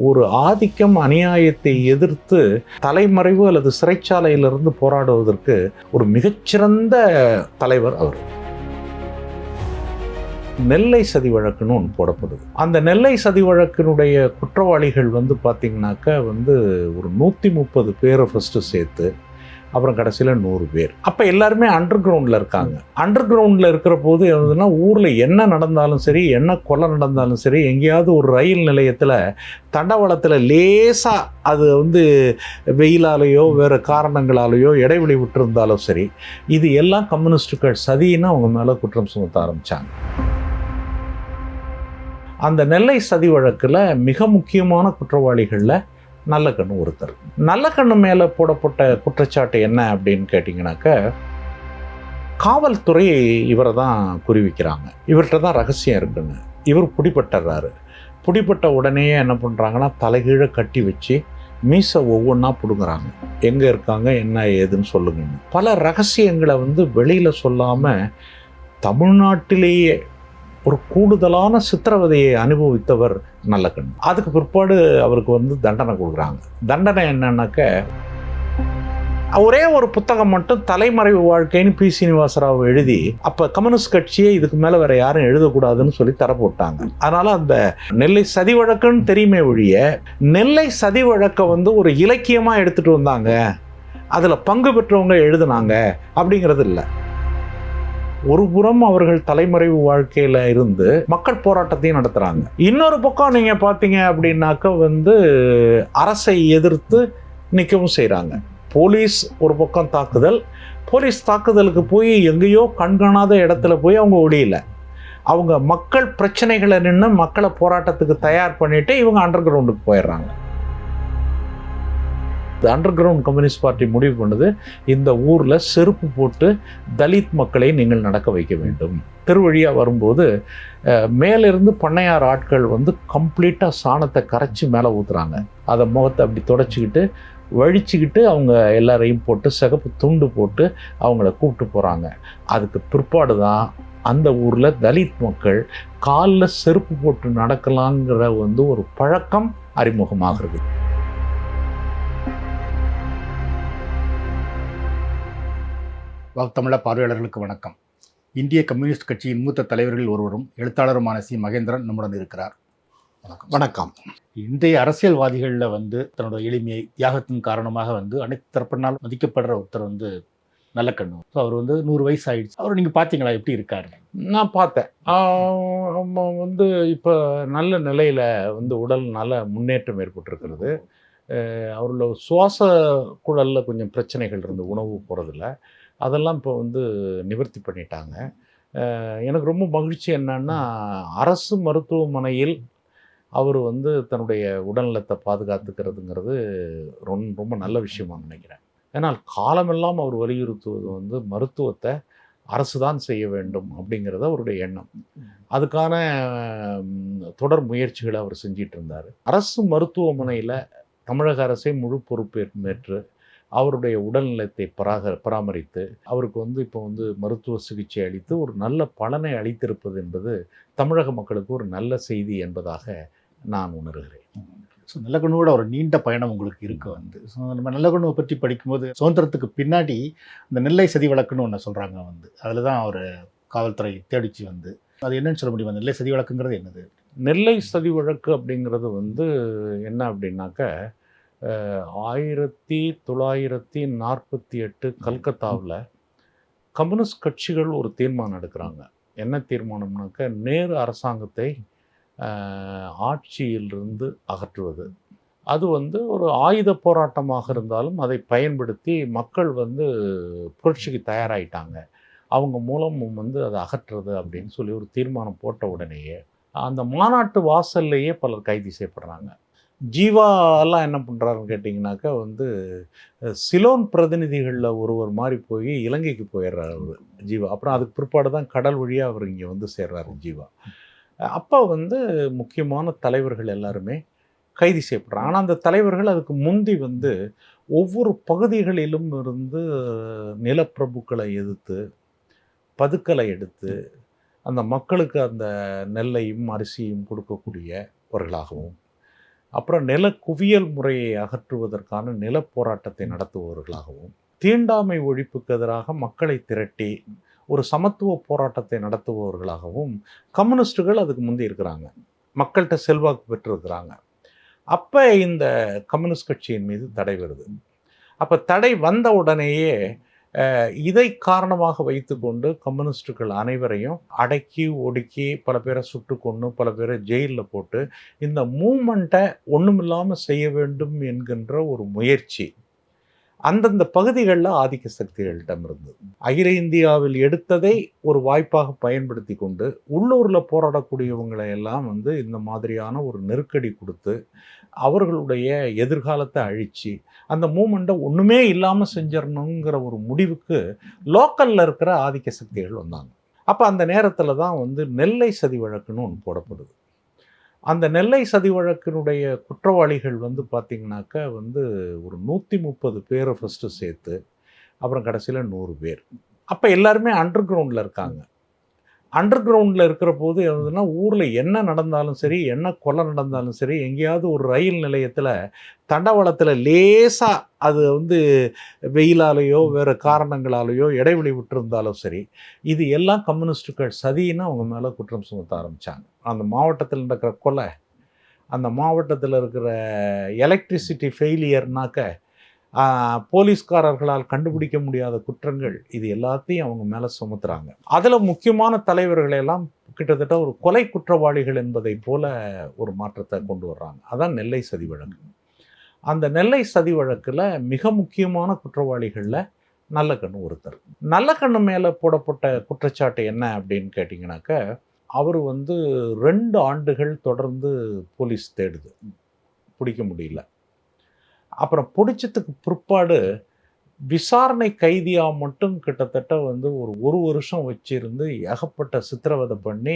ஒரு ஆதிக்கம் அநியாயத்தை எதிர்த்து தலைமறைவு அல்லது சிறைச்சாலையிலிருந்து போராடுவதற்கு ஒரு மிகச்சிறந்த தலைவர் அவர். நெல்லை சதி வழக்குன்னு ஒன்று போடப்படுது. அந்த நெல்லை சதி வழக்கினுடைய குற்றவாளிகள் பார்த்தீங்கன்னாக்க ஒரு 130 பேரை ஃபஸ்ட்டு சேர்த்து அப்புறம் கடைசியில் 100 பேர். அப்போ எல்லாருமே அண்டர் கிரவுண்டில் இருக்காங்க. அண்டர் கிரவுண்டில் இருக்கிற போது என்னதுன்னா, ஊரில் என்ன நடந்தாலும் சரி, என்ன கொலை நடந்தாலும் சரி, எங்கேயாவது ஒரு ரயில் நிலையத்தில் தண்டவாளத்தில் லேசாக அது வெயிலாலேயோ வேறு காரணங்களாலேயோ இடைவெளி விட்டுருந்தாலும் சரி, இது எல்லாம் கம்யூனிஸ்டுகள் சதின்னு அவங்க மேலே குற்றம் சுமத்த ஆரம்பித்தாங்க. அந்த நெல்லை சதி வழக்கில் மிக முக்கியமான குற்றவாளிகளில் நல்லக்கண்ணு ஒருத்தர். நல்லக்கண்ணு மேலே போடப்பட்ட குற்றச்சாட்டு என்ன அப்படின்னு கேட்டிங்கனாக்க, காவல்துறை இவரை தான் குறிவிக்கிறாங்க. இவர்கிட்ட தான் ரகசியம் இருக்குன்னு. இவர் பிடிபட்டுறாரு. பிடிபட்ட உடனே என்ன பண்ணுறாங்கன்னா, தலைகீழ கட்டி வச்சு மீசை ஒவ்வொன்றா பிடுங்குறாங்க. எங்கே இருக்காங்க, என்ன ஏதுன்னு சொல்லுங்கன்னு. பல ரகசியங்களை வெளியில் சொல்லாமல் தமிழ்நாட்டிலேயே ஒரு கூடுதலான சித்திரவதையை அனுபவித்தவர் நல்லக்கண்ணு. அதுக்கு பிற்பாடு அவருக்கு தண்டனை கொடுக்குறாங்க. தண்டனை என்னன்னாக்க, ஒரே ஒரு புத்தகம் மட்டும் தலைமறைவு வாழ்க்கைன்னு பி. சீனிவாசராவ் எழுதி, அப்போ கம்யூனிஸ்ட் கட்சியை இதுக்கு மேலே வேற யாரும் எழுதக்கூடாதுன்னு சொல்லி தர போட்டாங்க. அதனால அந்த நெல்லை சதி வழக்குன்னு தெரியுமே ஒழிய, நெல்லை சதி வழக்கை ஒரு இலக்கியமாக எடுத்துட்டு வந்தாங்க, அதில் பங்கு பெற்றவங்க எழுதுனாங்க அப்படிங்கிறது இல்லை. ஒரு புறம் அவர்கள் தலைமறைவு வாழ்க்கையில் இருந்து மக்கள் போராட்டத்தையும் நடத்துகிறாங்க. இன்னொரு பக்கம் நீங்கள் பார்த்தீங்க அப்படின்னாக்க அரசை எதிர்த்து நிற்கவும் செய்கிறாங்க. போலீஸ் ஒரு பக்கம் தாக்குதல், போலீஸ் தாக்குதலுக்கு போய் எங்கேயோ கண்காணாத இடத்துல போய் அவங்க ஒளியல. அவங்க மக்கள் பிரச்சனைகளை நின்று மக்களை போராட்டத்துக்கு தயார் பண்ணிட்டு இவங்க அண்டர் கிரவுண்டுக்கு போயிடுறாங்க. அண்டர் கிரவுண்ட் கம்யூனிஸ்ட் பார்ட்டி முடிவு பண்ணுது, இந்த ஊரில் செருப்பு போட்டு தலித் மக்களை நீங்கள் நடக்க வைக்க வேண்டும். திருவழியாக வரும்போது மேலிருந்து பண்ணையார் ஆட்கள் கம்ப்ளீட்டாக சாணத்தை கரைச்சி மேலே ஊற்றுறாங்க. அதை முகத்தை அப்படி தொடச்சிக்கிட்டு வழிச்சிக்கிட்டு அவங்க எல்லாரையும் போட்டு சிகப்பு துண்டு போட்டு அவங்கள கூப்பிட்டு போகிறாங்க. அதுக்கு பிற்பாடு தான் அந்த ஊரில் தலித் மக்கள் காலில் செருப்பு போட்டு நடக்கலாங்கிற ஒரு பழக்கம் அறிமுகமாகிறது. தமிழ பார்வையாளர்களுக்கு வணக்கம். இந்திய கம்யூனிஸ்ட் கட்சியின் மூத்த தலைவர்கள் ஒருவரும் எழுத்தாளருமான சி. மகேந்திரன் நம்முடன் இருக்கிறார். வணக்கம். வணக்கம். இன்றைய அரசியல்வாதிகளில் தன்னோட எளிமையை தியாகத்தின் காரணமாக அனைத்து தரப்பினால் மதிக்கப்படுற ஒருத்தர் நல்லக்கண்ணு. ஸோ அவர் 100 வயசு ஆயிடுச்சு. அவர் நீங்கள் பார்த்தீங்களா, எப்படி இருக்காரு? நான் பார்த்தேன். இப்போ நல்ல நிலையில் உடல் நல்ல முன்னேற்றம் ஏற்பட்டிருக்கிறது. அவரோட சுவாச குழலில் கொஞ்சம் பிரச்சனைகள் இருந்து உணவு போகிறதில்ல, அதெல்லாம் இப்போ நிவர்த்தி பண்ணிட்டாங்க. எனக்கு ரொம்ப மகிழ்ச்சி என்னன்னா, அரசு மருத்துவமனையில் அவர் தன்னுடைய உடல்நலத்தை பாதுகாத்துக்கிறதுங்கிறது ரொம்ப நல்ல விஷயமாக நினைக்கிறேன். ஏன்னால் காலமெல்லாம் அவர் வலியுறுத்துவது மருத்துவத்தை அரசு தான் செய்ய வேண்டும் அப்படிங்கிறது அவருடைய எண்ணம். அதுக்கான தொடர் முயற்சிகளை அவர் செஞ்சிட்டு இருந்தார். அரசு மருத்துவமனையில் தமிழக அரசே முழு பொறுப்பேற்று அவருடைய உடல்நலத்தை பராமரித்து அவருக்கு இப்போ மருத்துவ சிகிச்சை அளித்து ஒரு நல்ல பலனை அளித்திருப்பது என்பது தமிழக மக்களுக்கு ஒரு நல்ல செய்தி என்பதாக நான் உணர்கிறேன். ஸோ நல்லக்கண்ணுவோட ஒரு நீண்ட பயணம் உங்களுக்கு இருக்கு. ஸோ நம்ம நல்லக்கண்ணுவை பற்றி படிக்கும்போது சுதந்திரத்துக்கு பின்னாடி இந்த நெல்லை சதி வழக்குன்னு ஒன்று சொல்கிறாங்க. அதில் தான் அவர் காவல்துறை தேடிச்சு அது என்னன்னு சொல்ல முடியும்? நெல்லை சதி வழக்குங்கிறது என்னது? நெல்லை சதி வழக்கு அப்படிங்கிறது என்ன அப்படின்னாக்க, 1948 கல்கத்தாவில் கம்யூனிஸ்ட் கட்சிகள் ஒரு தீர்மானம் எடுக்கிறாங்க. என்ன தீர்மானம்னாக்க, நேரு அரசாங்கத்தை ஆட்சியிலிருந்து அகற்றுவது. அது ஒரு ஆயுத போராட்டமாக இருந்தாலும் அதை பயன்படுத்தி மக்கள் புரட்சிக்கு தயாராகிட்டாங்க. அவங்க மூலமும் அதை அகற்றுறது அப்படின்னு சொல்லி ஒரு தீர்மானம் போட்ட உடனேயே அந்த மாநாட்டு வாசல்லையே பலர் கைது செய்யப்படுறாங்க. ஜீவா எல்லாம் என்ன பண்ணுறாருன்னு கேட்டிங்கனாக்கா, சிலோன் பிரதிநிதிகளில் ஒருவர் மாதிரி போய் இலங்கைக்கு போயிடுறாரு அவர் ஜீவா. அப்புறம் அதுக்கு பிற்பாடு தான் கடல் வழியாக அவர் இங்கே சேர்றாரு ஜீவா. அப்போ முக்கியமான தலைவர்கள் எல்லாருமே கைது செய்யப்படுறாங்க. ஆனால் அந்த தலைவர்கள் அதுக்கு முந்தி ஒவ்வொரு பகுதிகளிலும் இருந்து நிலப்பிரபுக்களை எதிர்த்து பதுக்கலை எடுத்து அந்த மக்களுக்கு அந்த நெல்லையும் அரிசியும் கொடுக்கக்கூடியவர்களாகவும், அப்புறம் நில குவியல் முறையை அகற்றுவதற்கான நில போராட்டத்தை நடத்துபவர்களாகவும், தீண்டாமை ஒழிப்புக்கு எதிராக மக்களை திரட்டி ஒரு சமத்துவ போராட்டத்தை நடத்துபவர்களாகவும் கம்யூனிஸ்டுகள் அதுக்கு முந்தி இருக்கிறாங்க. மக்கள்கிட்ட செல்வாக்கு பெற்றிருக்கிறாங்க. அப்போ இந்த கம்யூனிஸ்ட் கட்சியின் மீது தடை வருது. அப்போ தடை வந்த உடனேயே இதை காரணமாக வைத்துக்கொண்டு கம்யூனிஸ்டுகள் அனைவரையும் அடக்கி ஒடுக்கி பல பேரை சுட்டு கொன்று பல பேரை ஜெயிலில் போட்டு இந்த மூமெண்ட்டை ஒன்றுமில்லாமல் செய்ய வேண்டும் என்கின்ற ஒரு முயற்சி அந்தந்த பகுதிகளில் ஆதிக்க சக்திகளிடம் இருந்தது. அகில இந்தியாவில் எடுத்ததை ஒரு வாய்ப்பாக பயன்படுத்தி கொண்டு உள்ளூரில் போராடக்கூடியவங்களை எல்லாம் இந்த மாதிரியான ஒரு நெருக்கடி கொடுத்து அவர்களுடைய எதிர்காலத்தை அழித்து அந்த மூமெண்ட்டை ஒன்றுமே இல்லாமல் செஞ்சிடணுங்கிற ஒரு முடிவுக்கு லோக்கலில் இருக்கிற ஆதிக்க சக்திகள் வந்தாங்க. அப்போ அந்த நேரத்தில் தான் நெல்லை சதி வழக்குன்னு ஒன்று போடப்படுது. அந்த நெல்லை சதி வழக்கினுடைய குற்றவாளிகள் பார்த்திங்கனாக்கா ஒரு 130 பேரை ஃபஸ்ட்டு சேர்த்து அப்புறம் கடைசியில் 100 பேர். அப்போ எல்லாருமே அண்டர் கிரவுண்டில் இருக்காங்க. அண்டர் கிரவுண்டில் இருக்கிற போது எதுனா ஊரில் என்ன நடந்தாலும் சரி, என்ன கொலை நடந்தாலும் சரி, எங்கேயாவது ஒரு ரயில் நிலையத்தில் தண்டவாளத்தில் லேசாக அது வெயிலாலேயோ வேறு காரணங்களாலேயோ இடைவெளி விட்டுருந்தாலும் சரி, இது எல்லாம் கம்யூனிஸ்டுகள் சதின்னு அவங்க மேலே குற்றம் சுமத்த ஆரம்பித்தாங்க. அந்த மாவட்டத்தில் நடக்கிற கொலை, அந்த மாவட்டத்தில் இருக்கிற எலக்ட்ரிசிட்டி ஃபெயிலியர்னாக்க போலீஸ்காரர்களால் கண்டுபிடிக்க முடியாத குற்றங்கள், இது எல்லாத்தையும் அவங்க மேலே சுமத்துறாங்க. அதில் முக்கியமான தலைவர்களெல்லாம் கிட்டத்தட்ட ஒரு கொலை குற்றவாளிகள் என்பதை போல ஒரு மாற்றத்தை கொண்டு வர்றாங்க. அதான் நெல்லை சதி வழக்கு. அந்த நெல்லை சதி வழக்கில் மிக முக்கியமான குற்றவாளிகளில் நல்லக்கண்ணு ஒருத்தர். நல்லக்கண்ணு மேலே போடப்பட்ட குற்றச்சாட்டு என்ன அப்படின்னு கேட்டிங்கனாக்க, அவர் 2 ஆண்டுகள் தொடர்ந்து போலீஸ் தேடுது, பிடிக்க முடியல. அப்புறம் பிடிச்சதுக்கு பிற்பாடு விசாரணை கைதியாக மட்டும் கிட்டத்தட்ட ஒரு வருஷம் வச்சிருந்து ஏகப்பட்ட சித்திரவதை பண்ணி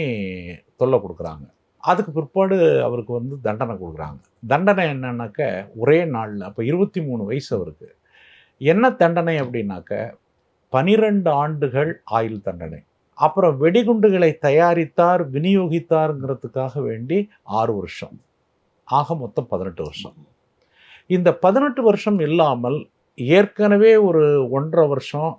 தொல்லை கொடுக்குறாங்க. அதுக்கு பிற்பாடு அவருக்கு தண்டனை கொடுக்குறாங்க. தண்டனை என்னன்னாக்க ஒரே நாளில், அப்போ 23 வயசு அவருக்கு. என்ன தண்டனை அப்படின்னாக்க 12 ஆண்டுகள் ஆயுள் தண்டனை. அப்புறம் வெடிகுண்டுகளை தயாரித்தார் விநியோகித்தாருங்கிறதுக்காக வேண்டி 6 வருஷம், ஆக மொத்தம் 18 வருஷம். இந்த 18 வருஷம் இல்லாமல் ஏற்கனவே ஒரு 1.5 வருஷம்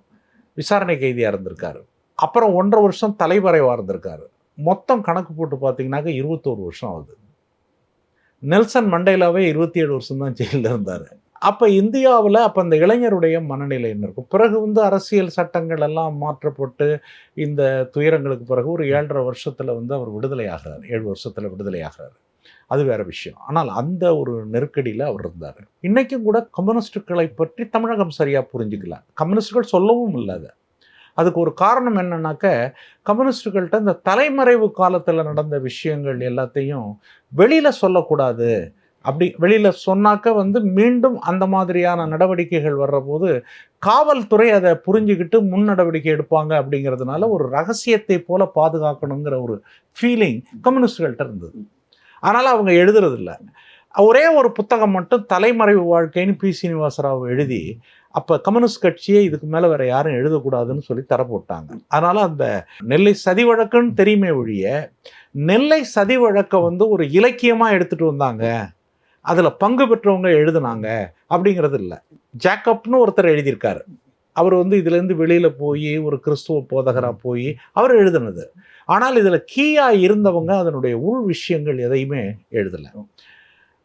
விசாரணை கைதியாக இருந்திருக்காரு. அப்புறம் 1.5 வருஷம் தலைமறைவாக இருந்திருக்காரு. மொத்தம் கணக்கு போட்டு பார்த்தீங்கன்னாக்க 21 வருஷம் ஆகுது. நெல்சன் மண்டேலாவே 27 வருஷம் தான் ஜெயிலில் இருந்தார். அப்போ இந்தியாவில் அந்த இளைஞருடைய மனநிலை என்ன இருக்கும்? பிறகு அரசியல் சட்டங்கள் எல்லாம் மாற்றப்பட்டு இந்த துயரங்களுக்கு பிறகு ஒரு 7.5 வருஷத்தில் அவர் விடுதலை ஆகிறார். 7 வருஷத்தில் விடுதலை ஆகிறார். அது வேற விஷயம். ஆனால் அந்த ஒரு நெருக்கடியில் அவர் இருந்தார். இன்றைக்கும் கூட கம்யூனிஸ்டுகளை பற்றி தமிழகம் சரியாக புரிஞ்சுக்கல. கம்யூனிஸ்டுகள் சொல்லவும் இல்லை. அதுக்கு ஒரு காரணம் என்னன்னாக்க, கம்யூனிஸ்டுகள்கிட்ட இந்த தலைமறைவு காலத்தில் நடந்த விஷயங்கள் எல்லாத்தையும் வெளியில் சொல்லக்கூடாது. அப்படி வெளியில் சொன்னாக்க மீண்டும் அந்த மாதிரியான நடவடிக்கைகள் வர்ற போது காவல்துறை அதை புரிஞ்சுக்கிட்டு முன் நடவடிக்கை எடுப்பாங்க அப்படிங்கிறதுனால ஒரு ரகசியத்தை போல பாதுகாக்கணுங்கிற ஒரு ஃபீலிங் கம்யூனிஸ்டுகள்கிட்ட இருந்தது. ஆனால் அவங்க எழுதுறதில்ல. ஒரே ஒரு புத்தகம் மட்டும் தலைமறைவு வாழ்க்கைன்னு பி. சீனிவாசராவ் எழுதி, அப்போ கம்யூனிஸ்ட் கட்சியை இதுக்கு மேலே வேறு யாரும் எழுதக்கூடாதுன்னு சொல்லி தர போட்டாங்க. அதனால் அந்த நெல்லை சதி வழக்குன்னு தெரியுமே ஒழிய, நெல்லை சதி வழக்கை ஒரு இலக்கியமாக எடுத்துகிட்டு வந்தாங்க, அதில் பங்கு பெற்றவங்க எழுதுனாங்க அப்படிங்கிறது இல்லை. ஜேக்கப்னு ஒருத்தர் எழுதியிருக்காரு. அவர் இதுலேருந்து வெளியில் போய் ஒரு கிறிஸ்துவ போதகராக போய் அவர் எழுதுனது. ஆனால் இதில் கீயாக இருந்தவங்க அதனுடைய உள் விஷயங்கள் எதையுமே எழுதலை.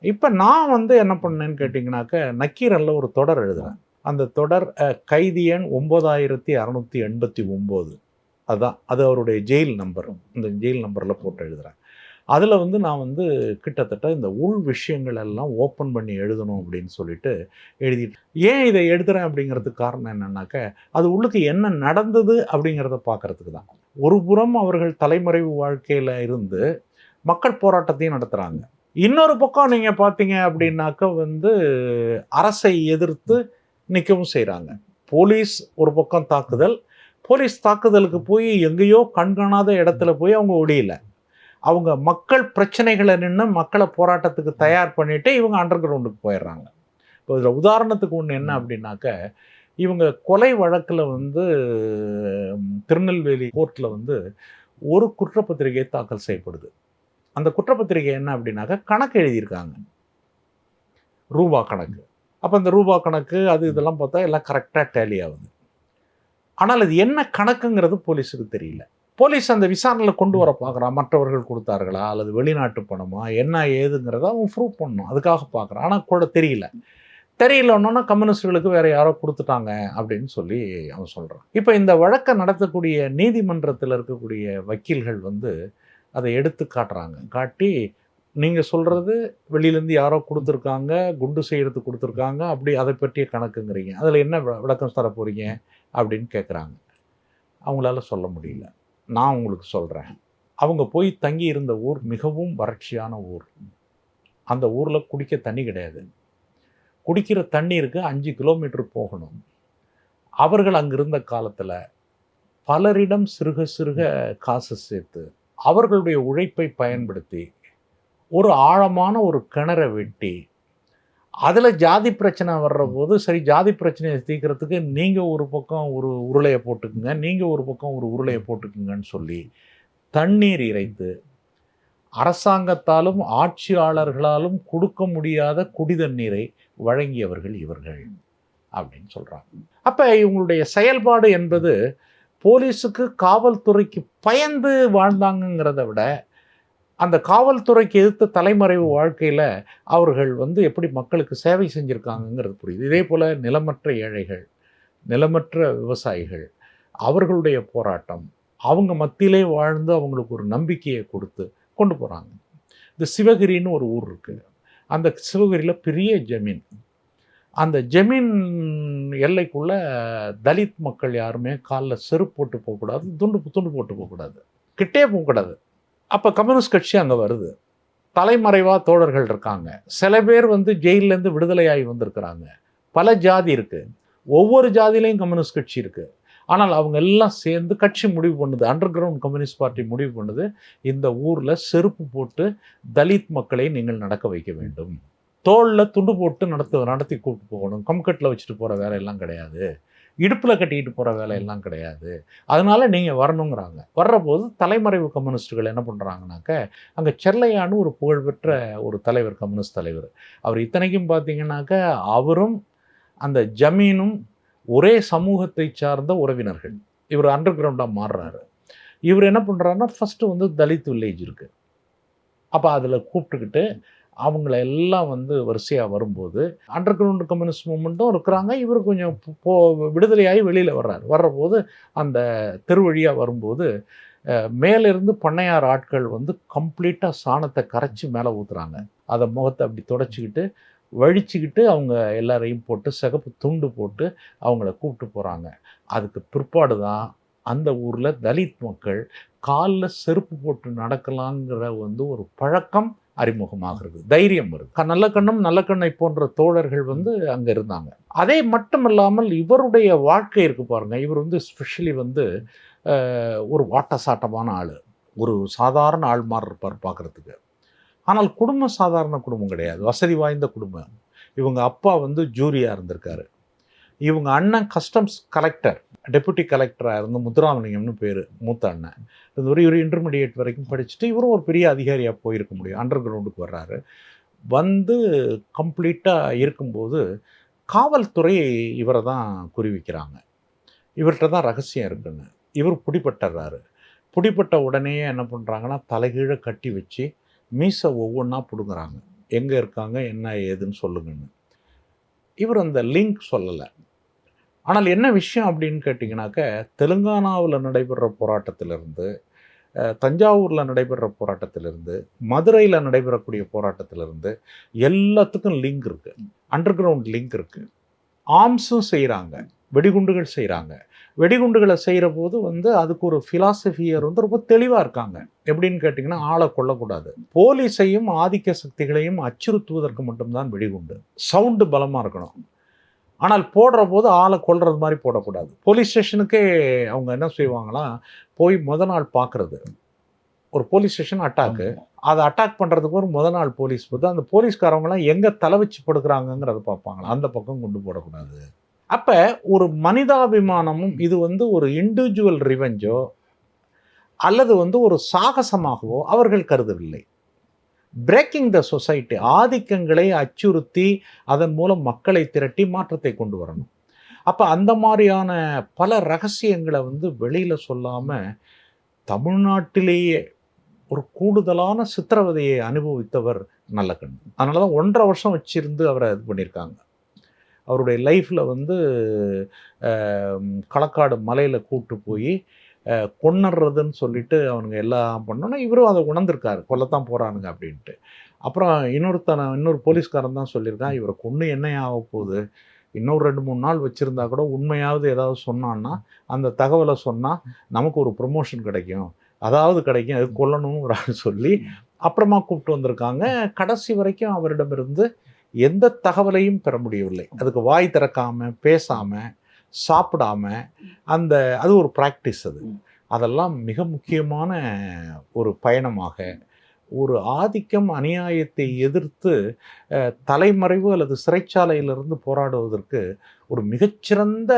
இப்போ நான் என்ன பண்ணேன்னு கேட்டிங்கனாக்க, நக்கீரனில் ஒரு தொடர் எழுதுகிறேன். அந்த தொடர் கைதி எண் 9689. அதுதான், அது அவருடைய ஜெயில் நம்பர். இந்த ஜெயில் நம்பரில் போட்டு எழுதுகிறேன். அதில் நான் கிட்டத்தட்ட இந்த உள் விஷயங்கள் எல்லாம் ஓப்பன் பண்ணி எழுதணும் அப்படின்னு சொல்லிட்டு எழுதிட்டு, ஏன் இதை எழுதுகிறேன் அப்படிங்கிறதுக்கு காரணம் என்னன்னாக்க, அது உள்ளுக்கு என்ன நடந்தது அப்படிங்கிறத பார்க்குறதுக்கு தான். ஒரு புறம் அவர்கள் தலைமறைவு வாழ்க்கையில் இருந்து மக்கள் போராட்டத்தையும் நடத்துகிறாங்க. இன்னொரு பக்கம் நீங்கள் பார்த்தீங்க அப்படின்னாக்க அரசை எதிர்த்து நிற்கவும் செய்கிறாங்க. போலீஸ் ஒரு பக்கம் தாக்குதல், போலீஸ் தாக்குதலுக்கு போய் எங்கேயோ கண்காணாத இடத்துல போய் அவங்க ஒளியல. அவங்க மக்கள் பிரச்சனைகளை நின்று மக்களை போராட்டத்துக்கு தயார் பண்ணிவிட்டு இவங்க அண்டர் கிரவுண்டுக்கு போயிடுறாங்க. இப்போ இதில் உதாரணத்துக்கு ஒன்று என்ன அப்படின்னாக்க, இவங்க கொலை வழக்கில் திருநெல்வேலி கோர்ட்டில் ஒரு குற்றப்பத்திரிகை தாக்கல் செய்யப்படுது. அந்த குற்றப்பத்திரிகை என்ன அப்படின்னாக்க, கணக்கு எழுதியிருக்காங்க. ரூபா கணக்கு. அப்போ இந்த ரூபா கணக்கு அது இதெல்லாம் பார்த்தா எல்லாம் கரெக்டாக டேலி ஆகுது. ஆனால் அது என்ன கணக்குங்கிறது போலீஸுக்கு தெரியல. போலீஸ் அந்த விசாரணையில் கொண்டு வர பார்க்குறான். மற்றவர்கள் கொடுத்தார்களா அல்லது வெளிநாட்டு பணமா என்ன ஏதுங்கிறத அவன் ப்ரூவ் பண்ணணும். அதுக்காக பார்க்குறான். ஆனால் கூட தெரியலன்னா கம்யூனிஸ்டுகளுக்கு வேற யாரோ கொடுத்துட்டாங்க அப்படின்னு சொல்லி அவன் சொல்கிறான். இப்போ இந்த வழக்கை நடத்தக்கூடிய நீதிமன்றத்தில் இருக்கக்கூடிய வக்கீல்கள் வந்து அதை எடுத்து காட்டுறாங்க. காட்டி நீங்கள் சொல்கிறது வெளியிலேருந்து யாரோ கொடுத்துருக்காங்க, குண்டு செய்கிறதுக்கு கொடுத்துருக்காங்க, அப்படி அதை பற்றிய கணக்குங்கிறீங்க. அதில் என்ன விளக்கம் தர போகிறீங்க அப்படின்னு கேட்குறாங்க. அவங்களால சொல்ல முடியல. நான் உங்களுக்கு சொல்கிறேன். அவங்க போய் தங்கி இருந்த ஊர் மிகவும் வறட்சியான ஊர். அந்த ஊரில் குடிக்க தண்ணி கிடையாது. குடிக்கிற தண்ணீருக்கு 5 கிலோமீட்டர் போகணும். அவர்கள் அங்கிருந்த காலத்தில் பலரிடம் சிறுக சிறுக காசு சேர்த்து அவர்களுடைய உழைப்பை பயன்படுத்தி ஒரு ஆழமான ஒரு கிணறை வெட்டி அதில் ஜாதி பிரச்சனை வர்ற போது சரி ஜாதி பிரச்சனையை தீர்க்கறதுக்கு நீங்கள் ஒரு பக்கம் ஒரு உருளையை போட்டுக்குங்க, நீங்கள் ஒரு பக்கம் ஒரு உருளையை போட்டுக்குங்கன்னு சொல்லி தண்ணீர் இறைத்து அரசாங்கத்தாலும் ஆட்சியாளர்களாலும் கொடுக்க முடியாத குடிதண்ணீரை வழங்கியவர்கள் இவர்கள் அப்படின்னு சொல்கிறாங்க. அப்போ இவங்களுடைய செயல்பாடு என்பது போலீஸுக்கு காவல்துறைக்கு பயந்து வாழ்ந்தாங்கிறத விட அந்த காவல்துறைக்கு எதிர்த்த தலைமறைவு வாழ்க்கையில் அவர்கள் வந்து எப்படி மக்களுக்கு சேவை செஞ்சுருக்காங்கங்கிறது புரியுது. இதே போல் நிலமற்ற ஏழைகள், நிலமற்ற விவசாயிகள், அவர்களுடைய போராட்டம், அவங்க மத்தியிலே வாழ்ந்து அவங்களுக்கு ஒரு நம்பிக்கையை கொடுத்து கொண்டு போகிறாங்க. இந்த சிவகிரின்னு ஒரு ஊர் இருக்குது. அந்த சிவகிரியில் பெரிய ஜமீன். அந்த ஜமீன் எல்லைக்குள்ளே தலித் மக்கள் யாருமே காலில் செருப்பு போட்டு போகக்கூடாது, துண்டு போட்டு போகக்கூடாது, கிட்டே போகக்கூடாது. அப்போ கம்யூனிஸ்ட் கட்சி அங்கே வருது. தலைமறைவாக தோழர்கள் இருக்காங்க. சில பேர் வந்து ஜெயிலேருந்து விடுதலையாகி வந்திருக்கிறாங்க. பல ஜாதி இருக்குது. ஒவ்வொரு ஜாதியிலையும் கம்யூனிஸ்ட் கட்சி இருக்குது. ஆனால் அவங்க எல்லாம் சேர்ந்து கட்சி முடிவு பண்ணுது, அண்டர் கிரவுண்ட் கம்யூனிஸ்ட் பார்ட்டி முடிவு பண்ணுது, இந்த ஊரில் செருப்பு போட்டு தலித் மக்களை நீங்கள் நடக்க வைக்க வேண்டும். தோளில் துண்டு போட்டு நடத்தி கூப்பிட்டு போகணும். கம்கட்டில் வச்சுட்டு போகிற வேலையெல்லாம் கிடையாது. இடுப்பில் கட்டிக்கிட்டு போகிற வேலையெல்லாம் கிடையாது. அதனால நீங்கள் வரணுங்கிறாங்க. வர்றபோது தலைமறைவு கம்யூனிஸ்டுகள் என்ன பண்ணுறாங்கனாக்க, அங்கே செல்லையான்னு ஒரு புகழ்பெற்ற ஒரு தலைவர், கம்யூனிஸ்ட் தலைவர். அவர் இத்தனைக்கும் பார்த்தீங்கன்னாக்க அவரும் அந்த ஜமீனும் ஒரே சமூகத்தை சார்ந்த உறவினர்கள். இவர் அண்டர் கிரவுண்டாக மாறுறாரு. இவர் என்ன பண்ணுறாருன்னா ஃபஸ்ட்டு வந்து தலித் வில்லேஜ் இருக்குது. அப்போ அதில் கூப்பிட்டுக்கிட்டு அவங்கள எல்லாம் வந்து வரிசையாக வரும்போது அண்டர் கிரவுண்ட் கம்யூனிஸ்ட் மூமெண்ட்டும் இருக்கிறாங்க. இவர் கொஞ்சம் விடுதலையாகி வெளியில் வர்றபோது அந்த தெருவழியாக வரும்போது மேலேருந்து பண்ணையார் ஆட்கள் வந்து கம்ப்ளீட்டாக சாணத்தை கரைச்சி மேலே ஊற்றுறாங்க. அதை முகத்தை அப்படி தொடச்சிக்கிட்டு வழிச்சிக்கிட்டு அவங்க எல்லாரையும் போட்டு சிகப்பு துண்டு போட்டு அவங்கள கூப்பிட்டு போகிறாங்க. அதுக்கு பிற்பாடு தான் அந்த ஊரில் தலித் மக்கள் காலில் செருப்பு போட்டு நடக்கலாங்கிற வந்து ஒரு பழக்கம் அறிமுகமாகிறது. தைரியம் வருது. நல்லக்கண்ணை போன்ற தோழர்கள் வந்து அங்கே இருந்தாங்க. அதே மட்டும் இல்லாமல் இவருடைய வாழ்க்கை இருக்கு பாருங்க. இவர் வந்து ஸ்பெஷலி வந்து ஒரு வாட்டசாட்டமான ஆள், ஒரு சாதாரண ஆள் மாதிரி இருப்பார் பார்க்குறதுக்கு. ஆனால் குடும்பம் சாதாரண குடும்பம் கிடையாது, வசதி வாய்ந்த குடும்பம். இவங்க அப்பா வந்து ஜூரியாக இருந்திருக்காரு. இவங்க அண்ணன் கஸ்டம்ஸ் கலெக்டர், டெபுட்டி கலெக்டராக இருந்து முத்துராமலிங்கம்னு பேர், மூத்த அண்ணன். இது ஒரு இன்டர்மீடியேட் வரைக்கும் படிச்சுட்டு இவரும் ஒரு பெரிய அதிகாரியாக போயிருக்க முடியும். அண்டர் கிரவுண்டுக்கு வர்றாரு. வந்து கம்ப்ளீட்டாக இருக்கும்போது காவல்துறை இவரை தான் குறிவிக்கிறாங்க. இவர்கிட்ட தான் ரகசியம் இருக்குன்னு. இவர் பிடிபட்டுறாரு. பிடிபட்ட உடனே என்ன பண்ணுறாங்கன்னா தலைகீழ கட்டி வச்சு மீசை ஒவ்வொன்றா பிடுங்குறாங்க. எங்கே இருக்காங்க என்ன ஏதுன்னு சொல்லுங்கன்னு. இவர் அந்த லிங்க் சொல்லலை. ஆனால் என்ன விஷயம் அப்படின்னு கேட்டிங்கனாக்க, தெலுங்கானாவில் நடைபெறுற போராட்டத்திலிருந்து, தஞ்சாவூரில் நடைபெறுற போராட்டத்திலிருந்து, மதுரையில் நடைபெறக்கூடிய போராட்டத்திலிருந்து எல்லாத்துக்கும் லிங்க் இருக்குது. அண்டர் கிரவுண்ட் லிங்க் இருக்குது. ஆர்ம்ஸும் செய்கிறாங்க, வெடிகுண்டுகள் செய்கிறாங்க. வெடிகுண்டுகளை செய்கிற போது வந்து அதுக்கு ஒரு ஃபிலாசபியர் வந்து ரொம்ப தெளிவாக இருக்காங்க. எப்படின்னு கேட்டிங்கன்னா, ஆளை கொல்லக்கூடாது, போலீஸையும் ஆதிக்க சக்திகளையும் அச்சுறுத்துவதற்கு மட்டும்தான் வெடிகுண்டு, சவுண்டு பலமாக இருக்கணும். ஆனால் போடுற போது ஆளை கொல்றது மாதிரி போடக்கூடாது. போலீஸ் ஸ்டேஷனுக்கே அவங்க என்ன செய்வாங்களாம், போய் நாள் பார்க்குறது. ஒரு போலீஸ் ஸ்டேஷன் அட்டாக்கு, அதை அட்டாக் பண்ணுறதுக்கு ஒரு நாள் போலீஸ் போது அந்த போலீஸ்காரவங்களாம் எங்கே தலை வச்சு படுக்கிறாங்கங்கிறத பார்ப்பாங்களா, அந்த பக்கம் கொண்டு போடக்கூடாது. அப்போ ஒரு மனிதாபிமானமும் இது வந்து ஒரு இண்டிவிஜுவல் ரிவெஞ்சோ அல்லது வந்து ஒரு சாகசமாகவோ அவர்கள் கருதவில்லை. பிரேக்கிங் த சொசைட்டி, ஆதிக்கங்களை அச்சுறுத்தி அதன் மூலம் மக்களை திரட்டி மாற்றத்தை கொண்டு வரணும். அப்போ அந்த மாதிரியான பல ரகசியங்களை வந்து வெளியில் சொல்லாமல் தமிழ்நாட்டிலேயே ஒரு கூடுதலான சித்திரவதையை அனுபவித்தவர் நல்லக்கண்ணு. அதனால தான் 1.5 வருஷம் வச்சிருந்து அவரை இது பண்ணியிருக்காங்க. அவருடைய லைஃப்பில் வந்து களக்காடு மலையில் கூட்டு போய் கொன்னுறதுன்னு சொல்லிட்டு அவனுங்க எல்லாம் பண்ணோன்னா இவரும் அதை உணர்ந்திருக்காரு, கொல்லத்தான் போகிறானுங்க அப்படின்ட்டு. அப்புறம் இன்னொரு போலீஸ்காரன் தான் சொல்லியிருக்கான், இவரை கொன்று என்ன ஆக போகுது, இன்னொரு 2-3 நாள் வச்சுருந்தா கூட உண்மையாவது ஏதாவது சொன்னான்னா அந்த தகவலை சொன்னால் நமக்கு ஒரு ப்ரொமோஷன் கிடைக்கும், அதாவது கிடைக்கும், அது கொல்லணும்னு சொல்லி அப்புறமா கூப்பிட்டு வந்திருக்காங்க. கடைசி வரைக்கும் அவரிடமிருந்து எந்த தகவலையும் பெற முடியவில்லை. அதுக்கு வாய் திறக்காமல், பேசாமல், சாப்பிடாம, அது ஒரு ப்ராக்டிஸ். அதெல்லாம் மிக முக்கியமான ஒரு பயணமாக, ஒரு ஆதிக்கம் அநியாயத்தை எதிர்த்து தலைமறைவு அல்லது சிறைச்சாலையிலிருந்து போராடுவதற்கு ஒரு மிகச்சிறந்த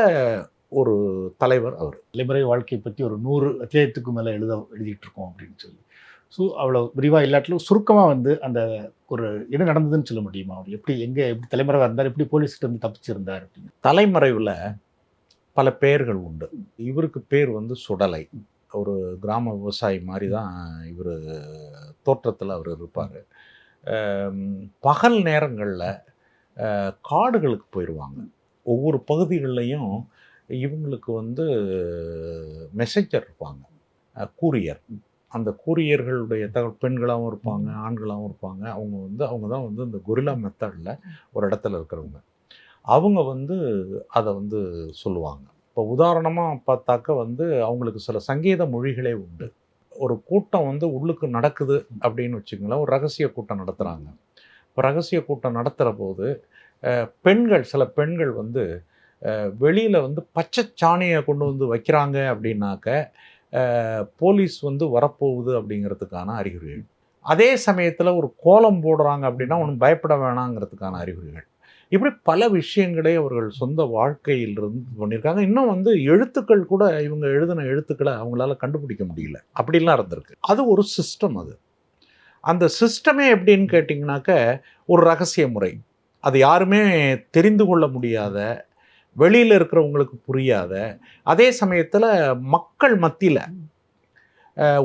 ஒரு தலைவர் அவர். தலைமுறை வாழ்க்கையை பற்றி ஒரு 100 அத்தியாயத்துக்கு மேலே எழுதிட்டு இருக்கோம் அப்படின்னு சொல்லி. ஸோ அவ்வளோ விரிவாக இல்லாட்டிலும் சுருக்கமாக வந்து அந்த ஒரு என்ன நடந்ததுன்னு சொல்ல முடியுமா? அவர் எப்படி தலைமறைவாக இருந்தார், எப்படி போலீஸ்கிட்ட வந்து தப்பிச்சிருந்தார் அப்படின்னு? தலைமறைவில் பல பெயர்கள் உண்டு. இவருக்கு பேர் வந்து சுடலை. ஒரு கிராம விவசாயி மாதிரி தான் இவர் தோற்றத்தில் அவர் இருப்பார். பகல் நேரங்களில் காடுகளுக்கு போயிடுவாங்க. ஒவ்வொரு பகுதிகள்லையும் இவங்களுக்கு வந்து மெசேஜர் இருப்பாங்க, கூரியர். அந்த கூரியர்களுடைய பெண்களாகவும் இருப்பாங்க, ஆண்களாகவும் இருப்பாங்க. அவங்க தான் வந்து இந்த கொரில்லா மெத்தடில் ஒரு இடத்துல இருக்கிறவங்க. அவங்க வந்து அதை வந்து சொல்லுவாங்க. இப்போ உதாரணமாக பார்த்தாக்க வந்து அவங்களுக்கு சில சங்கீத மொழிகளே உண்டு. ஒரு கூட்டம் வந்து உள்ளுக்கு நடக்குது அப்படின்னு வச்சுங்களேன், ஒரு ரகசிய கூட்டம் நடத்துகிறாங்க. இப்போ ரகசிய கூட்டம் நடத்துகிற போது சில பெண்கள் வந்து வெளியில் வந்து பச்சை சாணியை கொண்டு வந்து வைக்கிறாங்க அப்படின்னாக்க போலீஸ் வந்து வரப்போகுது அப்படிங்கிறதுக்கான அறிகுறிகள். அதே சமயத்தில் ஒரு கோலம் போடுறாங்க அப்படின்னா ஒன்றும் பயப்பட வேணாங்கிறதுக்கான அறிகுறிகள். இப்படி பல விஷயங்களை அவர்கள் சொந்த வாழ்க்கையிலிருந்து பண்ணியிருக்காங்க. இன்னும் வந்து எழுத்துக்கள் கூட இவங்க எழுதின எழுத்துக்களை அவங்களால கண்டுபிடிக்க முடியல, அப்படிலாம் இருந்திருக்கு. அது ஒரு சிஸ்டம். அந்த சிஸ்டமே எப்படின்னு கேட்டிங்கனாக்க ஒரு ரகசிய முறை. அது யாருமே தெரிந்து கொள்ள முடியாத, வெளியில் இருக்கிறவங்களுக்கு புரியாத, அதே சமயத்தில் மக்கள் மத்தியில்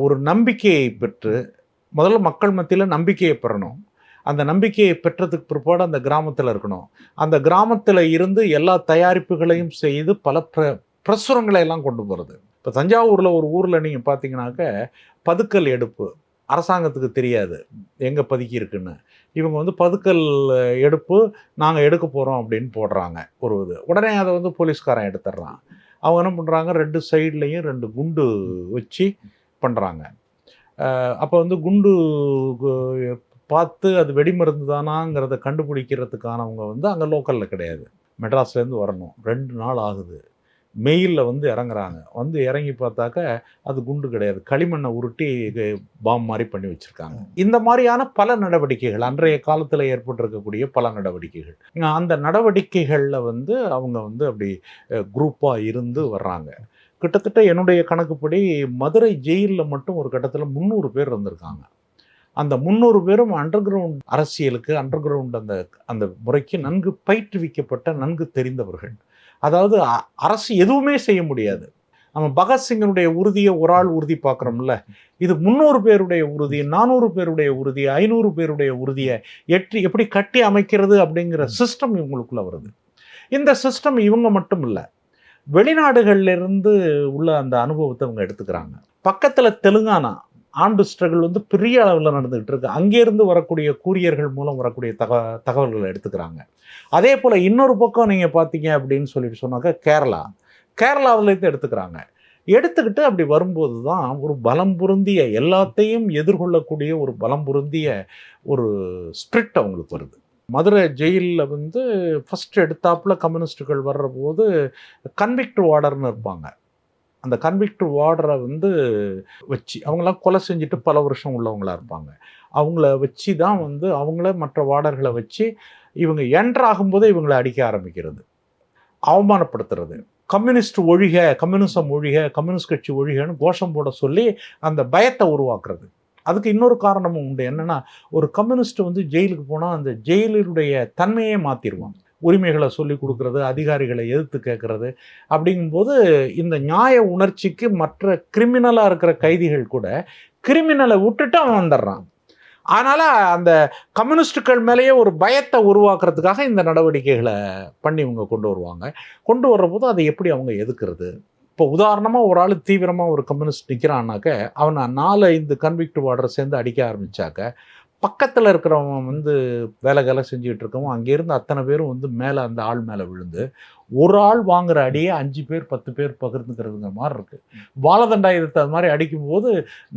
ஒரு நம்பிக்கையை பெற்று, முதல்ல மக்கள் மத்தியில் நம்பிக்கையை பெறணும். அந்த நம்பிக்கையை பெற்றதுக்கு பிற்பாடு அந்த கிராமத்தில் இருக்கணும். அந்த கிராமத்தில் இருந்து எல்லா தயாரிப்புகளையும் செய்து பல பிரசுரங்களை எல்லாம் கொண்டு போகிறது. இப்போ தஞ்சாவூரில் ஒரு ஊரில் நீங்கள் பார்த்தீங்கன்னாக்க பதுக்கல் எடுப்பு அரசாங்கத்துக்கு தெரியாது எங்கே பதுக்கி இருக்குன்னு. இவங்க வந்து பதுக்கல் எடுப்பு நாங்கள் எடுக்க போகிறோம் அப்படின்னு போடுறாங்க ஒரு உடனே அதை வந்து போலீஸ்காரன் எடுத்துடுறான். அவங்க என்ன பண்ணுறாங்க, 2 சைட்லேயும் 2 குண்டு வச்சு பண்ணுறாங்க. அப்போ வந்து குண்டு பார்த்து அது வெடிமருந்து தானாங்கிறத கண்டுபிடிக்கிறதுக்கானவங்க வந்து அங்கே லோக்கலில் கிடையாது, மெட்ராஸ்லேருந்து வரணும். 2 நாள் ஆகுது. மெயிலில் வந்து இறங்குறாங்க. வந்து இறங்கி பார்த்தாக்க அது குண்டு கிடையாது, களிமண்ணை உருட்டி பாம் மாதிரி பண்ணி வச்சுருக்காங்க. இந்த மாதிரியான பல நடவடிக்கைகள் அன்றைய காலத்தில் ஏற்பட்டிருக்கக்கூடிய பல நடவடிக்கைகள். அந்த நடவடிக்கைகளில் வந்து அவங்க வந்து அப்படி குரூப்பாக இருந்து வர்றாங்க. கிட்டத்தட்ட என்னுடைய கணக்குப்படி மதுரை ஜெயிலில் மட்டும் ஒரு கட்டத்தில் 300 பேர் இருந்திருக்காங்க. அந்த 300 பேரும் அண்டர் கிரவுண்ட் அரசியலுக்கு, அண்டர் கிரவுண்ட் அந்த முறைக்கு நன்கு பயிற்றுவிக்கப்பட்ட, நன்கு தெரிந்தவர்கள். அதாவது அரசு எதுவுமே செய்ய முடியாது. நம்ம பகத்சிங்கனுடைய உறுதியை ஒரு ஆள் உறுதி பார்க்குறோம்ல, இது 300 பேருடைய உறுதி, 400 பேருடைய உறுதி, 500 பேருடைய உறுதியை எப்படி கட்டி அமைக்கிறது அப்படிங்கிற சிஸ்டம் இவங்களுக்குள்ள வருது. இந்த சிஸ்டம் இவங்க மட்டும் இல்லை, வெளிநாடுகள்லேருந்து உள்ள அந்த அனுபவத்தை அவங்க எடுத்துக்கிறாங்க. பக்கத்தில் தெலுங்கானா ஆண்டு ஸ்ட்ரகிள் வந்து பெரிய அளவில் நடந்துகிட்டு இருக்கு. அங்கேருந்து வரக்கூடிய கூரியர்கள் மூலம் வரக்கூடிய தகவல்களை எடுத்துக்கிறாங்க. அதே போல் இன்னொரு பக்கம் நீங்கள் பார்த்தீங்க அப்படின்னு சொல்லிட்டு சொன்னாக்க கேரளாவிலேருந்து எடுத்துக்கிறாங்க. எடுத்துக்கிட்டு அப்படி வரும்போது தான் ஒரு பலம் பொருந்திய, எல்லாத்தையும் எதிர்கொள்ளக்கூடிய ஒரு பலம் பொருந்திய ஒரு ஸ்பிரிட் அவங்களுக்கு வருது. மதுரை ஜெயிலில் வந்து ஃபஸ்ட் எடுத்தாப்புல கம்யூனிஸ்டுகள் வர்ற போது கன்விக்ட் வார்டர்னு இருப்பாங்க. அந்த கன்விக்ட் வார்டரை வந்து வச்சு அவங்களாம் கொலை செஞ்சுட்டு பல வருஷம் உள்ளவங்களா இருப்பாங்க. அவங்கள வச்சு தான் வந்து அவங்கள மற்ற வார்டர்களை வச்சு இவங்க என்ட்ராகும்போது இவங்களை அடிக்க ஆரம்பிக்கிறது, அவமானப்படுத்துறது. கம்யூனிஸ்ட் ஒழிக, கம்யூனிசம் ஒழிக, கம்யூனிஸ்ட் கட்சி ஒழிகன்னு கோஷம் போட சொல்லி அந்த பயத்தை உருவாக்குறது. அதுக்கு இன்னொரு காரணமும் உண்டு. என்னன்னா, ஒரு கம்யூனிஸ்ட் வந்து ஜெயிலுக்கு போனால் அந்த ஜெயிலுடைய தன்மையே மாற்றிடுவான். உரிமைகளை சொல்லி கொடுக்கறது, அதிகாரிகளை எதிர்த்து கேட்கறது. அப்படிங்கும்போது இந்த நியாய உணர்ச்சிக்கு மற்ற கிரிமினலாக இருக்கிற கைதிகள் கூட கிரிமினலை விட்டுட்டு அவன் வந்துடுறான். அதனால் அந்த கம்யூனிஸ்டுகள் மேலேயே ஒரு பயத்தை உருவாக்குறதுக்காக இந்த நடவடிக்கைகளை பண்ணி இவங்க கொண்டு வருவாங்க. கொண்டு வர்றபோது அதை எப்படி அவங்க எதுக்குறது? இப்போ உதாரணமாக ஒரு ஆள் தீவிரமாக ஒரு கம்யூனிஸ்ட் நிற்கிறான்னாக்க அவனை 4-5 கன்விக்ட் வார்டரை சேர்ந்து அடிக்க ஆரம்பித்தாக்க பக்கத்தில் இருக்கிறவன் வந்து வேலை செஞ்சுக்கிட்டு இருக்கவன் அங்கேருந்து அத்தனை பேரும் வந்து மேலே அந்த ஆள் மேலே விழுந்து ஒரு ஆள் வாங்குற அடியே 5 பேர் 10 பேர் பகிர்ந்துக்கிறதுங்கிற மாதிரி இருக்குது. பாலதண்டாயுதத்தை அது மாதிரி அடிக்கும்போது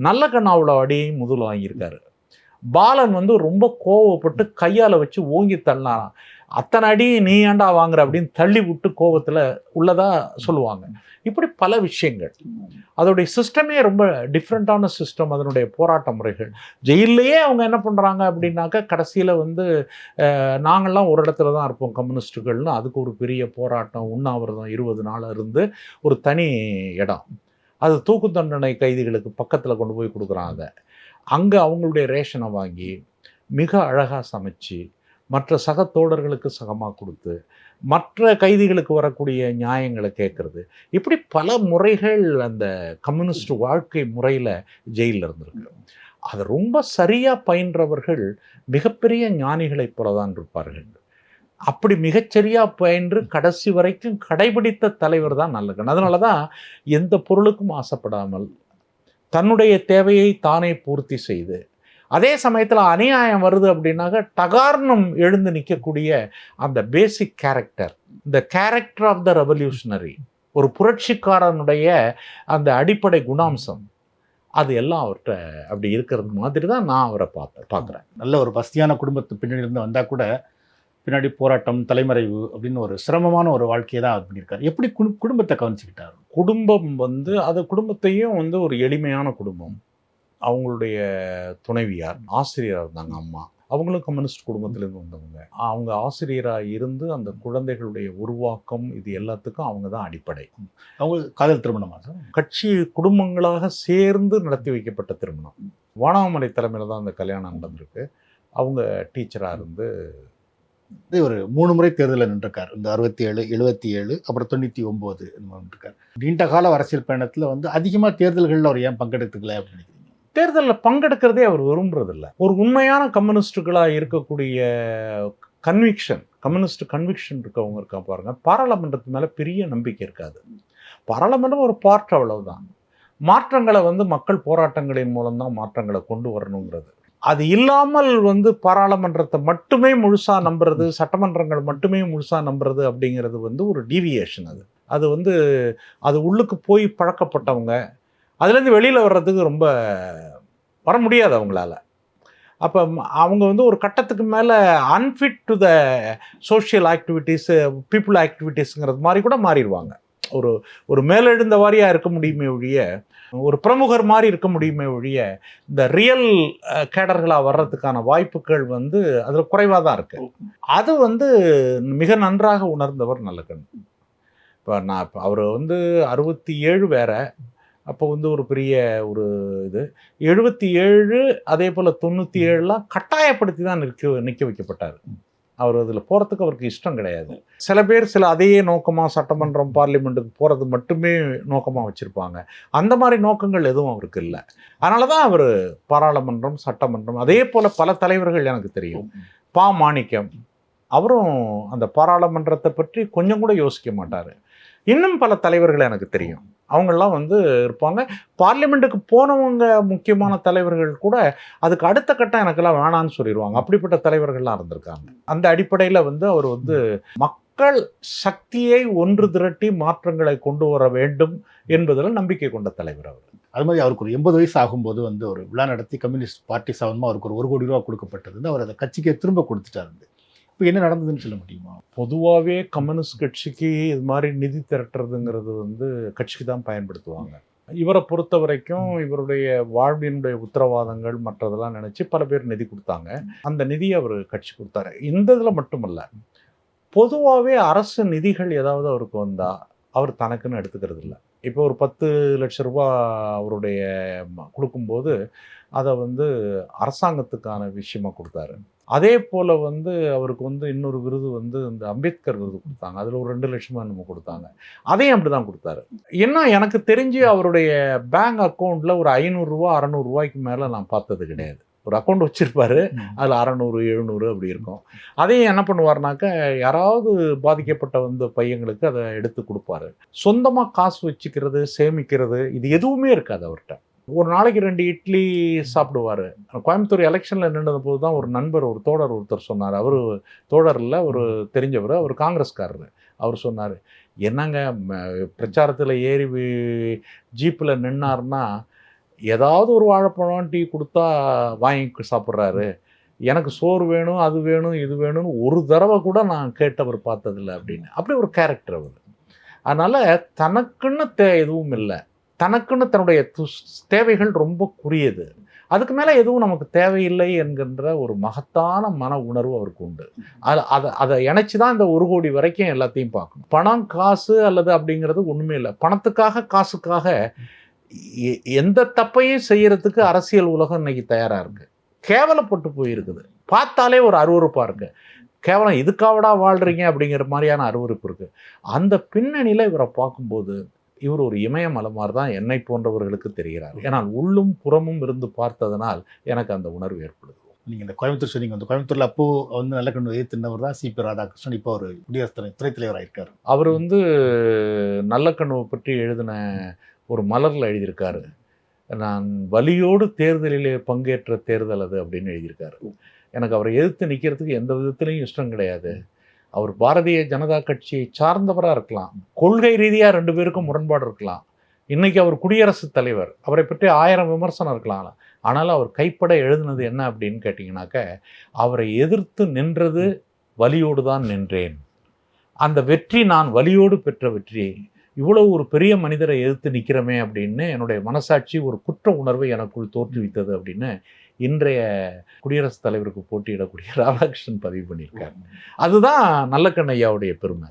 நல்ல கண்ணாவுல அடியையும் முதல் வாங்கியிருக்காரு. பாலன் வந்து ரொம்ப கோவப்பட்டு கையால் வச்சு ஓங்கி தள்ளினாராம். அத்தனை அடி நீ ஏண்டா வாங்குற அப்படின்னு தள்ளி விட்டு கோபத்தில் உள்ளதா சொல்லுவாங்க. இப்படி பல விஷயங்கள். அதோடைய சிஸ்டமே ரொம்ப டிஃப்ரெண்ட்டான சிஸ்டம். அதனுடைய போராட்ட முறைகள் ஜெயிலையே அவங்க என்ன பண்ணுறாங்க அப்படின்னாக்கா கடைசியில் வந்து நாங்கள்லாம் ஒரு இடத்துல தான் இருப்போம் கம்யூனிஸ்ட்டுகள்னு அதுக்கு ஒரு பெரிய போராட்டம் உண்ணாவிரதம் 20 நாள் இருந்து ஒரு தனி இடம். அது தூக்கு தண்டனை கைதிகளுக்கு பக்கத்தில் கொண்டு போய் கொடுக்குறாங்க. அதை அங்கே அவங்களுடைய ரேஷனை வாங்கி மிக அழகாக சமைச்சு மற்ற சக தோழர்களுக்கு சகமாக கொடுத்து மற்ற கைதிகளுக்கு வரக்கூடிய நியாயங்களை கேட்குறது. இப்படி பல முறைகள் அந்த கம்யூனிஸ்ட் வாழ்க்கை முறையில் ஜெயிலில் இருந்திருக்கு. அதை ரொம்ப சரியாக பயின்றவர்கள் மிகப்பெரிய ஞானிகளைப் போல தான் இருப்பார்கள். அப்படி மிகச்சரியாக பயின்று கடைசி வரைக்கும் கடைபிடித்த தலைவர் தான் நல்லகன். அதனால தான் எந்த பொருளுக்கும் ஆசைப்படாமல் தன்னுடைய தேவையை தானே பூர்த்தி செய்து அதே சமயத்தில் அநியாயம் வருது அப்படின்னாக்க டகார்னம் எழுந்து நிற்கக்கூடிய அந்த பேசிக் கேரக்டர், இந்த கேரக்டர் ஆஃப் த ரெவல்யூஷனரி, ஒரு புரட்சிக்காரனுடைய அந்த அடிப்படை குணாம்சம், அது எல்லாம் அவர்கிட்ட அப்படி இருக்கிறது மாதிரி தான் நான் அவரை பார்க்குறேன். நல்ல ஒரு வசதியான குடும்பத்து பின்னணியிலிருந்து வந்தால் கூட பின்னாடி போராட்டம், தலைமறைவு அப்படின்னு ஒரு சிரமமான ஒரு வாழ்க்கையை தான் அவர் பண்ணியிருக்காரு. எப்படி குடும்பத்தை கவனிச்சுக்கிட்டார்? குடும்பம் வந்து அது குடும்பத்தையும் வந்து ஒரு எளிமையான குடும்பம். அவங்களுடைய துணைவியார் ஆசிரியராக இருந்தாங்க அம்மா. அவங்களும் கம்யூனிஸ்ட் குடும்பத்திலேருந்து வந்தவங்க. அவங்க ஆசிரியராக இருந்து அந்த குழந்தைகளுடைய உருவாக்கம் இது எல்லாத்துக்கும் அவங்க தான் அடிப்படை. அவங்க காதல் திருமணமா சார்? கட்சி குடும்பங்களாக சேர்ந்து நடத்தி வைக்கப்பட்ட திருமணம். வானகமலை தலைமையில் தான் அந்த கல்யாணம் நடந்திருக்கு. அவங்க டீச்சராக இருந்து ஒரு 3 முறை தேர்தலில் நின்றுருக்கார். இந்த 67, 77, அப்புறம் 99 நின்றுருக்கார். நீண்ட கால அரசியல் பயணத்தில் வந்து அதிகமாக தேர்தல்களில் அவர் ஏன் பங்கெடுத்துக்கல அப்படின்னு நினைக்கிறீங்க? தேர்தலில் பங்கெடுக்கிறதே அவர் விரும்புறதில்ல. ஒரு உண்மையான கம்யூனிஸ்டுகளாக இருக்கக்கூடிய கம்யூனிஸ்ட் கன்விக்ஷன் இருக்கவங்க இருக்கா பாருங்க, பாராளுமன்றத்து மேலே பெரிய நம்பிக்கை இருக்காது. பாராளுமன்றம் ஒரு பார்ட், அவ்வளவுதான். மாற்றங்களை வந்து மக்கள் போராட்டங்களின் மூலம்தான் மாற்றங்களை கொண்டு வரணுங்கிறது. அது இல்லாமல் வந்து பாராளுமன்றத்தை மட்டுமே முழுசாக நம்புறது, சட்டமன்றங்கள் மட்டுமே முழுசாக நம்புறது அப்படிங்கிறது வந்து ஒரு டீவியேஷன். அது வந்து அது உள்ளுக்கு போய் பழக்கப்பட்டவங்க அதுலேருந்து வெளியில் வர்றதுக்கு ரொம்ப வர முடியாது அவங்களால. அப்போ அவங்க வந்து ஒரு கட்டத்துக்கு மேலே unfit to the social activities, people ஆக்டிவிட்டீஸுங்கிறது மாதிரி கூட மாறிடுவாங்க. ஒரு மேலெழுந்த வாரியாக இருக்க முடியுமே ஒழிய, ஒரு பிரமுகர் மாதிரி இருக்க முடியுமே ஒழிய, இந்த ரியல் கேடர்களாக வர்றதுக்கான வாய்ப்புகள் வந்து அதில் குறைவாக தான் இருக்குது. அது வந்து மிக நன்றாக உணர்ந்தவர் நல்லகன். இப்போ அவர் வந்து 67 வேற, அப்போ வந்து ஒரு பெரிய ஒரு இது 77, அதே போல் 97லாம் கட்டாயப்படுத்தி தான் நிற்க வைக்கப்பட்டார். அவர் அதில் போகிறதுக்கு அவருக்கு இஷ்டம் கிடையாது. சில பேர் அதையே நோக்கமாக சட்டமன்றம் பார்லிமெண்ட்டுக்கு போகிறது மட்டுமே நோக்கமாக வச்சுருப்பாங்க. அந்த மாதிரி நோக்கங்கள் எதுவும் அவருக்கு இல்லை. அதனால தான் அவர் பாராளுமன்றம், சட்டமன்றம், அதே போல் பல தலைவர்கள் எனக்கு தெரியும். மாணிக்கம் அவரும் அந்த பாராளுமன்றத்தை பற்றி கொஞ்சம் கூட யோசிக்க மாட்டார். இன்னும் பல தலைவர்கள் எனக்கு தெரியும். அவங்கெல்லாம் வந்து இருப்பாங்க. பார்லிமெண்ட்டுக்கு போனவங்க முக்கியமான தலைவர்கள் கூட அதுக்கு அடுத்த கட்டம் எனக்கெல்லாம் வேணான்னு சொல்லிடுவாங்க. அப்படிப்பட்ட தலைவர்கள்லாம் இருந்திருக்காங்க. அந்த அடிப்படையில் வந்து அவர் வந்து மக்கள் சக்தியை ஒன்று திரட்டி மாற்றங்களை கொண்டு வர வேண்டும் என்பதில் நம்பிக்கை கொண்ட தலைவர் அவர். அது மாதிரி அவருக்கு ஒரு 80 வயசு ஆகும்போது வந்து ஒரு விழா நடத்தி கம்யூனிஸ்ட் பார்ட்டி சார்பாக அவருக்கு ஒரு 1 கோடி ரூபா கொடுக்கப்பட்டது. அவர் அதை கட்சிக்கே திரும்ப கொடுத்துட்டாரு. இப்போ என்ன நடந்ததுன்னு சொல்ல முடியுமா? பொதுவாகவே கம்யூனிஸ்ட் கட்சிக்கு இது மாதிரி நிதி திரட்டுறதுங்கிறது வந்து கட்சிக்கு தான் பயன்படுத்துவாங்க. இவரை பொறுத்த வரைக்கும் இவருடைய வாழ்வினுடைய உத்தரவாதங்கள் மற்றதெல்லாம் நினச்சி பல பேர் நிதி கொடுத்தாங்க. அந்த நிதியை அவர் கட்சி கொடுத்தாரு. இந்த இதில் மட்டுமல்ல, பொதுவாகவே அரசு நிதிகள் ஏதாவது அவருக்கு வந்தால் அவர் தனக்குன்னு எடுத்துக்கிறது இல்லை. இப்போ ஒரு 10 லட்ச ரூபா அவருடைய கொடுக்கும்போது அதை வந்து அரசாங்கத்துக்கான விஷயமா கொடுத்தாரு. அதே போல் வந்து அவருக்கு வந்து இன்னொரு விருது வந்து இந்த அம்பேத்கர் விருது கொடுத்தாங்க. அதில் ஒரு 2 லட்சமோ என்னமோ கொடுத்தாங்க. அதையும் அப்படி தான் கொடுத்தாரு. இன்னும் எனக்கு தெரிஞ்சு அவருடைய பேங்க் அக்கௌண்ட்டில் ஒரு ரூ. 500 600 மேலே நான் பார்த்தது கிடையாது. ஒரு அக்கௌண்ட் வச்சிருப்பாரு, அதில் 600 700 அப்படி இருக்கும். அதையும் என்ன பண்ணுவார்னாக்க, யாராவது பாதிக்கப்பட்ட வந்து பையங்களுக்கு அதை எடுத்து கொடுப்பாரு. சொந்தமாக காசு வச்சுக்கிறது, சேமிக்கிறது இது எதுவுமே இருக்காது அவர்கிட்ட. ஒரு நாளைக்கு 2 இட்லி சாப்பிடுவார். கோயம்புத்தூர் எலெக்ஷனில் நின்றது போது தான் ஒரு நண்பர், ஒரு தோழர் ஒருத்தர் சொன்னார். அவர் தோழர் இல்லை, ஒரு தெரிஞ்சவர், அவர் காங்கிரஸ்காரர். அவர் சொன்னார், என்னங்க பிரச்சாரத்தில் ஏறி ஜீப்பில் நின்னார்னா ஏதாவது ஒரு வாழைப்பழம் டீ கொடுத்தா வாங்கி சாப்பிட்றாரு. எனக்கு சோறு வேணும், அது வேணும், இது வேணும்னு ஒரு தடவை கூட நான் கேட்டவர் பார்த்ததில்லை அப்படின்னு. அப்படி ஒரு கேரக்டர் அவர். அதனால் தனக்குன்னு எதுவும் இல்லை. தனக்குன்னு தன்னுடைய தேவைகள் ரொம்ப குறியது. அதுக்கு மேலே எதுவும் நமக்கு தேவையில்லை என்கின்ற ஒரு மகத்தான மன உணர்வு அவருக்கு உண்டு. அதை இணைச்சி தான் இந்த 1 கோடி வரைக்கும் எல்லாத்தையும் பார்க்கணும். பணம், காசு அல்லது அப்படிங்கிறது ஒன்றுமே இல்லை. பணத்துக்காக, காசுக்காக எந்த தப்பையும் செய்யறதுக்கு அரசியல் உலகம் இன்னைக்கு தயாராக இருக்குது. கேவலப்பட்டு போயிருக்குது. பார்த்தாலே ஒரு அருவருப்பாக இருக்குது. கேவலம் இதுக்காவடா வாழ்கிறீங்க அப்படிங்கிற மாதிரியான அருவருப்பு இருக்குது. அந்த பின்னணியில் இவரை பார்க்கும்போது இவர் ஒரு இமயமலை மாதிரி தான் என்னை போன்றவர்களுக்கு தெரிகிறார். ஏன்னால் உள்ளும் புறமும் இருந்து பார்த்ததனால் எனக்கு அந்த உணர்வு ஏற்படுது. நீங்கள் இந்த கோயம்புத்தூர் சொன்னீங்க, அந்த கோயம்புத்தூரில் அப்போ வந்து நல்லக்கண்ணு எதிர்த்தினவர் தான் சிபி ராதாகிருஷ்ணன். இப்போ ஒரு குடியரசு துணைத் தலைவராக இருக்கார். அவர் வந்து நல்லக்கண்ணுவை பற்றி எழுதின ஒரு மலரில் எழுதியிருக்காரு, நான் வலியோடு தேர்தலிலே பங்கேற்ற தேர்தல் அது அப்படின்னு எழுதியிருக்காரு. எனக்கு அவரை எதிர்த்து நிற்கிறதுக்கு எந்த விதத்துலையும் இஷ்டம் கிடையாது. அவர் பாரதிய ஜனதா கட்சியை சார்ந்தவராக இருக்கலாம், கொள்கை ரீதியாக 2 பேருக்கும் முரண்பாடு இருக்கலாம். இன்றைக்கி அவர் குடியரசுத் தலைவர், அவரை பற்றி 1000 விமர்சனம் இருக்கலாம். ஆனாலும் அவர் கைப்பட எழுதுனது என்ன அப்படின்னு கேட்டிங்கனாக்க, அவரை எதிர்த்து நின்றது வலியோடு தான் நின்றேன், அந்த வெற்றி நான் வலியோடு பெற்ற வெற்றி, இவ்வளோ ஒரு பெரிய மனிதரை எதிர்த்து நிற்கிறோமே அப்படின்னு என்னுடைய மனசாட்சி ஒரு குற்ற உணர்வை எனக்குள் தோற்றுவித்தது அப்படின்னு இன்றைய குடியரசுத் தலைவருக்கு போட்டியிடக்கூடிய ராதாகிருஷ்ணன் பதிவு பண்ணியிருக்காரு. அதுதான் நல்லக்கண்ணு ஐயாவுடைய பெருமை.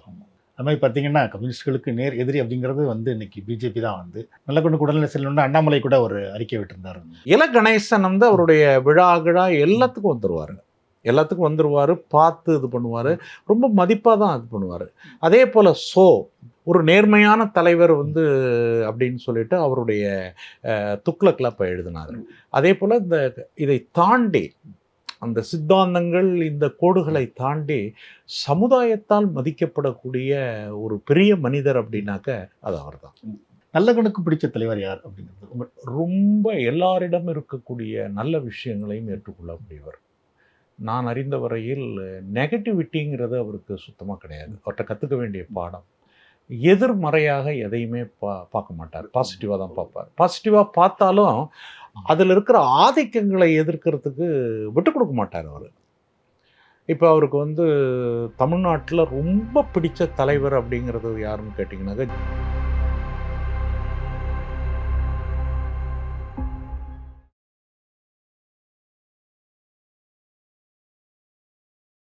அது மாதிரி பார்த்தீங்கன்னா, கம்யூனிஸ்டுகளுக்கு நேர் எதிரி அப்படிங்கிறது வந்து இன்னைக்கு பிஜேபி தான். வந்து நல்லக்கண்ணு உடல்நிலை செல்லணும்னா அண்ணாமலை கூட ஒரு அறிக்கை விட்டிருந்தார். இல கணேசன் வந்து அவருடைய விழா எல்லாத்துக்கும் வந்துருவார், பார்த்து இது பண்ணுவார், ரொம்ப மதிப்பாக தான் இது பண்ணுவார். அதே போல் ஒரு நேர்மையான தலைவர் வந்து அப்படின்னு சொல்லிட்டு அவருடைய துக்ளக்ல இப்போ எழுதினார். அதே போல் இதை தாண்டி அந்த சித்தாந்தங்கள், இந்த கோடுகளை தாண்டி சமுதாயத்தால் மதிக்கப்படக்கூடிய ஒரு பெரிய மனிதர் அப்படின்னாக்க அது அவர் தான். நல்லக்கண்ணுக்கு பிடிச்ச தலைவர் யார் அப்படிங்கிறது? ரொம்ப எல்லாரிடம் இருக்கக்கூடிய நல்ல விஷயங்களையும் ஏற்றுக்கொள்ளக்கூடியவர். நான் அறிந்த வரையில் நெகட்டிவிட்டிங்கிறது அவருக்கு சுத்தமாக கிடையாது. அவர்கிட்ட கற்றுக்க வேண்டிய பாடம், எதிர்மறையாக எதையுமே பார்க்க மாட்டார், பாசிட்டிவாக தான் பார்ப்பார். பாசிட்டிவாக பார்த்தாலும் அதில் இருக்கிற ஆதிக்கங்களை எதிர்க்கிறதுக்கு விட்டு கொடுக்க மாட்டார் அவர். இப்போ அவருக்கு வந்து தமிழ்நாட்டில் ரொம்ப பிடிச்ச தலைவர் அப்படிங்கிறது யாருன்னு கேட்டிங்கன்னாக்க